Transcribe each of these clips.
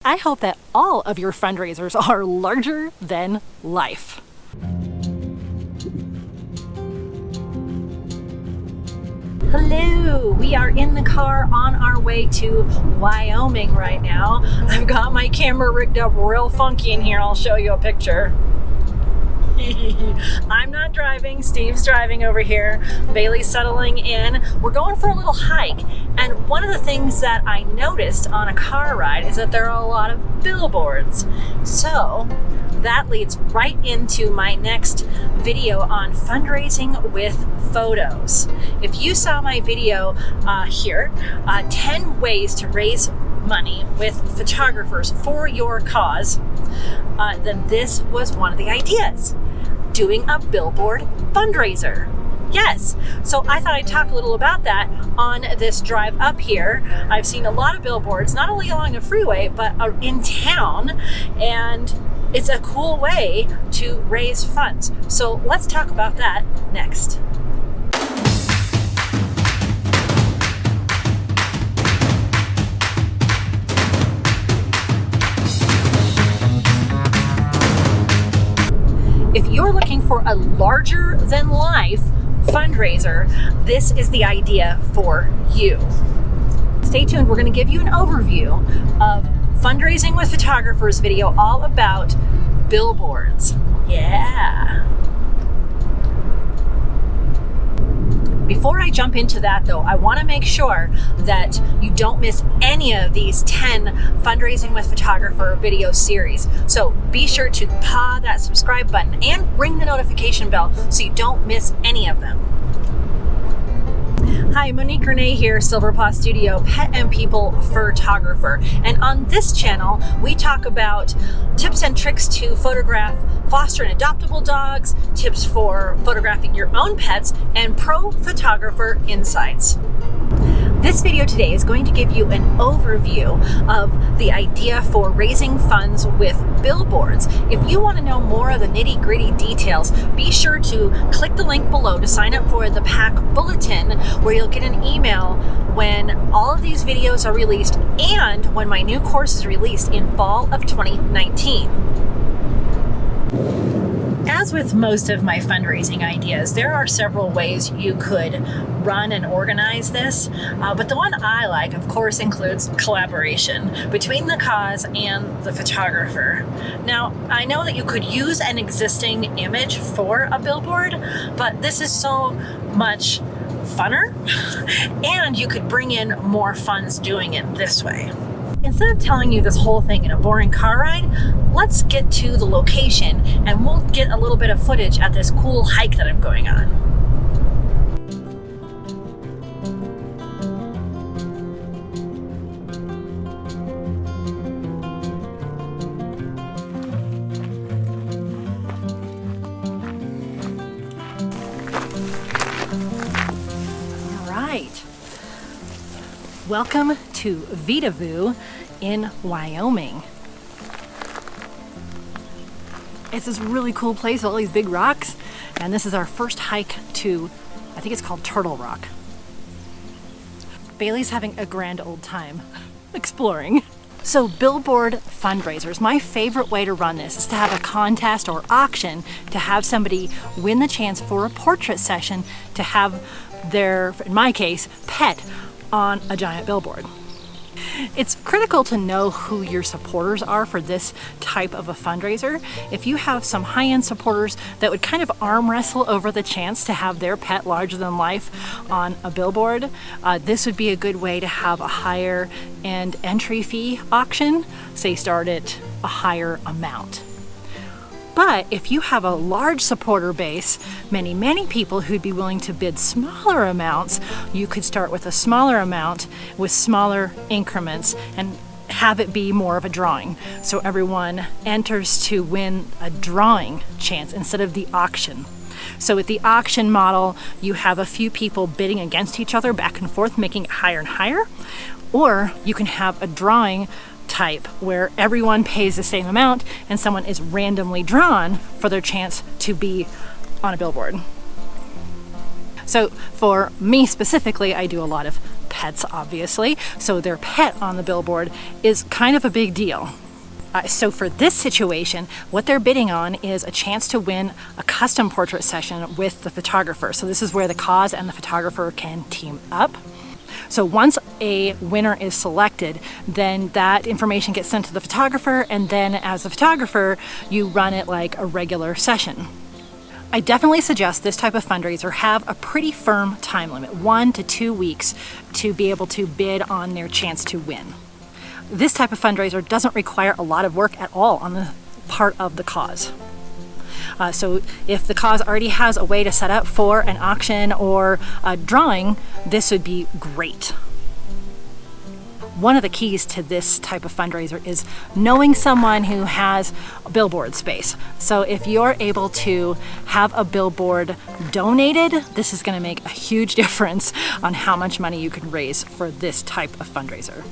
I hope that all of your fundraisers are larger than life. Hello, we are in the car on our way to Wyoming right now. I've got my camera rigged up real funky in here. I'll show you a picture. I'm not driving, Steve's driving over here. Bailey's settling in. We're going for a little hike. And one of the things that I noticed on a car ride is that there are a lot of billboards. So that leads right into my next video on fundraising with photos. If you saw my video here, 10 ways to raise money with photographers for your cause, then this was one of the ideas. Doing a billboard fundraiser. Yes, so I thought I'd talk a little about that on this drive up here. I've seen a lot of billboards, not only along the freeway, but in town, and it's a cool way to raise funds. So let's talk about that next. If you're looking for a larger than life fundraiser, this is the idea for you. Stay tuned, we're going to give you an overview of Fundraising with Photographers video all about billboards. Yeah. Before I jump into that though, I want to make sure that you don't miss any of these 10 Fundraising with Photographer video series. So be sure to paw that subscribe button and ring the notification bell so you don't miss any of them. Hi, Monique Renee here, Silver Paw Studio, pet and people photographer. And on this channel, we talk about tips and tricks to photograph foster and adoptable dogs, tips for photographing your own pets, and pro photographer insights. This video today is going to give you an overview of the idea for raising funds with billboards. If you want to know more of the nitty-gritty details, be sure to click the link below to sign up for the PAC bulletin, where you'll get an email when all of these videos are released and when my new course is released in fall of 2019. As with most of my fundraising ideas, there are several ways you could run and organize this, but the one I like, of course, includes collaboration between the cause and the photographer. Now, I know that you could use an existing image for a billboard, but this is so much funner, and you could bring in more funds doing it this way. Instead of telling you this whole thing in a boring car ride, let's get to the location and we'll get a little bit of footage at this cool hike that I'm going on. All right. Welcome to Vitavoo in Wyoming. It's this really cool place with all these big rocks, and this is our first hike to, I think it's called Turtle Rock. Bailey's having a grand old time exploring. So billboard fundraisers, my favorite way to run this is to have a contest or auction to have somebody win the chance for a portrait session to have their, in my case, pet on a giant billboard. It's critical to know who your supporters are for this type of a fundraiser. If you have some high-end supporters that would kind of arm wrestle over the chance to have their pet larger than life on a billboard, this would be a good way to have a higher end entry fee auction, say start at a higher amount. But if you have a large supporter base, many people who'd be willing to bid smaller amounts, you could start with a smaller amount with smaller increments and have it be more of a drawing. So everyone enters to win a drawing chance instead of the auction. So with the auction model, you have a few people bidding against each other back and forth, making it higher and higher. Or you can have a drawing type where everyone pays the same amount and someone is randomly drawn for their chance to be on a billboard. So for me specifically, I do a lot of pets, obviously, so their pet on the billboard is kind of a big deal. So for this situation, what they're bidding on is a chance to win a custom portrait session with the photographer. So this is where the cause and the photographer can team up. So once a winner is selected, then that information gets sent to the photographer, and then as a photographer, you run it like a regular session. I definitely suggest this type of fundraiser have a pretty firm time limit, 1 to 2 weeks, to be able to bid on their chance to win. This type of fundraiser doesn't require a lot of work at all on the part of the cause. So if the cause already has a way to set up for an auction or a drawing, this would be great. One of the keys to this type of fundraiser is knowing someone who has a billboard space. So if you're able to have a billboard donated, this is going to make a huge difference on how much money you can raise for this type of fundraiser.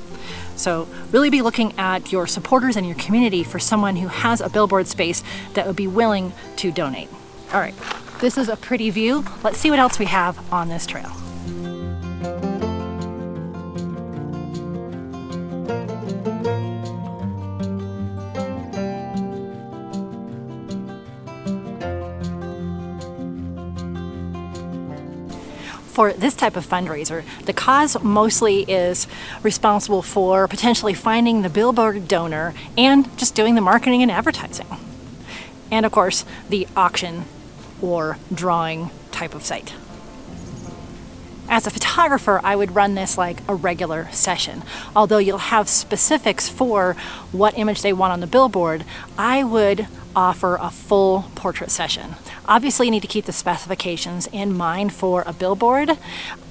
So really be looking at your supporters and your community for someone who has a billboard space that would be willing to donate. All right, this is a pretty view. Let's see what else we have on this trail. For this type of fundraiser, the cause mostly is responsible for potentially finding the billboard donor and just doing the marketing and advertising. And of course, the auction or drawing type of site. As a photographer, I would run this like a regular session. Although you'll have specifics for what image they want on the billboard, I would offer a full portrait session. Obviously, you need to keep the specifications in mind for a billboard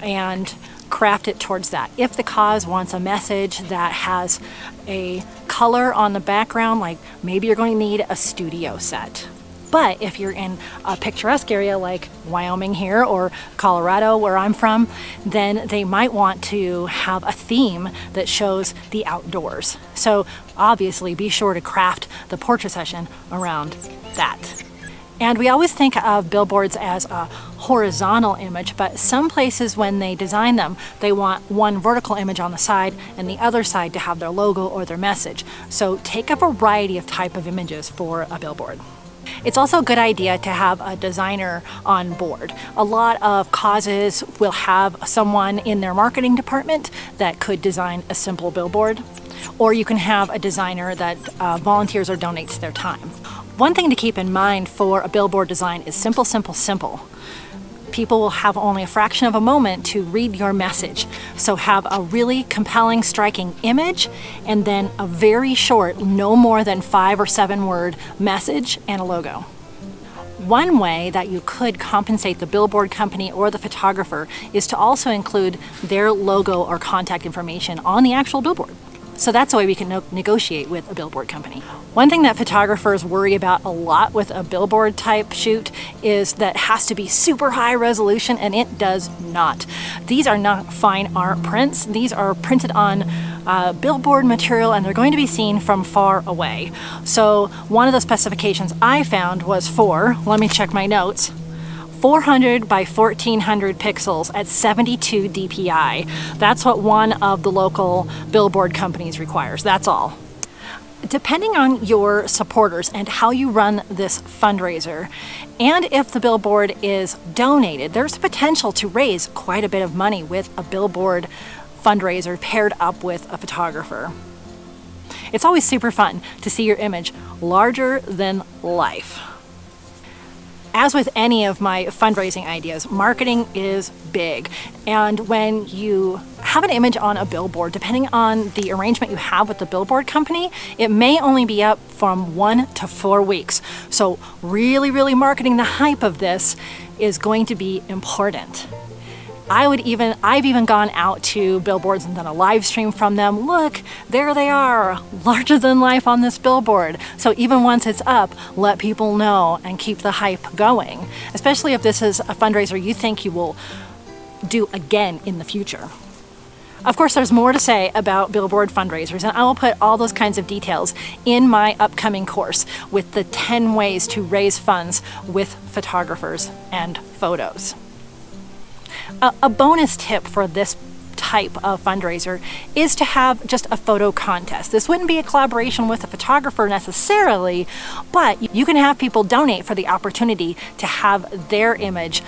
and craft it towards that. If the cause wants a message that has a color on the background, like maybe you're going to need a studio set. But if you're in a picturesque area like Wyoming here or Colorado where I'm from, then they might want to have a theme that shows the outdoors. So obviously be sure to craft the portrait session around that. And we always think of billboards as a horizontal image, but some places when they design them, they want one vertical image on the side and the other side to have their logo or their message. So take a variety of type of images for a billboard. It's also a good idea to have a designer on board. A lot of causes will have someone in their marketing department that could design a simple billboard, or you can have a designer that volunteers or donates their time. One thing to keep in mind for a billboard design is simple, simple, simple. People will have only a fraction of a moment to read your message. So have a really compelling, striking image and then a very short, no more than 5 or 7 word message and a logo. One way that you could compensate the billboard company or the photographer is to also include their logo or contact information on the actual billboard. So that's the way we can negotiate with a billboard company. One thing that photographers worry about a lot with a billboard type shoot is that it has to be super high resolution, and it does not. These are not fine art prints. These are printed on billboard material, and they're going to be seen from far away. So one of the specifications I found was for, let me check my notes, 400 by 1400 pixels at 72 dpi. That's what one of the local billboard companies requires. That's all. Depending on your supporters and how you run this fundraiser, and if the billboard is donated, there's potential to raise quite a bit of money with a billboard fundraiser paired up with a photographer. It's always super fun to see your image larger than life. As with any of my fundraising ideas, marketing is big. And when you have an image on a billboard, depending on the arrangement you have with the billboard company, it may only be up from 1 to 4 weeks. So really marketing the hype of this is going to be important. I've even gone out to billboards and done a live stream from them. Look, there they are, larger than life on this billboard. So even once it's up, let people know and keep the hype going, especially if this is a fundraiser you think you will do again in the future. Of course, there's more to say about billboard fundraisers, and I will put all those kinds of details in my upcoming course with the 10 ways to raise funds with photographers and photos. A bonus tip for this type of fundraiser is to have just a photo contest. This wouldn't be a collaboration with a photographer necessarily, but you can have people donate for the opportunity to have their image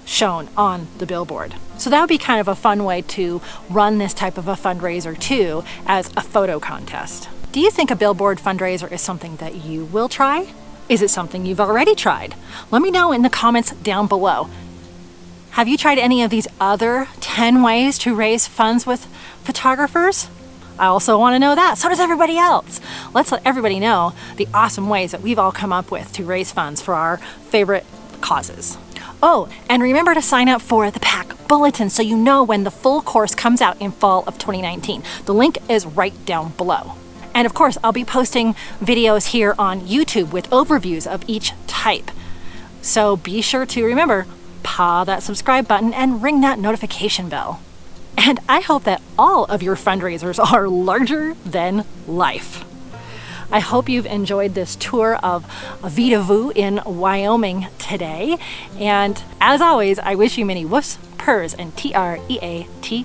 shown on the billboard. So that would be kind of a fun way to run this type of a fundraiser too, as a photo contest. Do you think a billboard fundraiser is something that you will try? Is it something you've already tried? Let me know in the comments down below. Have you tried any of these other 10 ways to raise funds with photographers? I also want to know that. So does everybody else. Let's let everybody know the awesome ways that we've all come up with to raise funds for our favorite causes. Oh, and remember to sign up for the PAC Bulletin so you know when the full course comes out in fall of 2019. The link is right down below. And of course, I'll be posting videos here on YouTube with overviews of each type. So be sure to remember, paw that subscribe button and ring that notification bell. And I hope that all of your fundraisers are larger than life. I hope you've enjoyed this tour of Vida Vu in Wyoming today. And as always, I wish you many woofs, purrs, and TREATS's.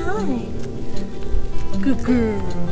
Hi. Good girl.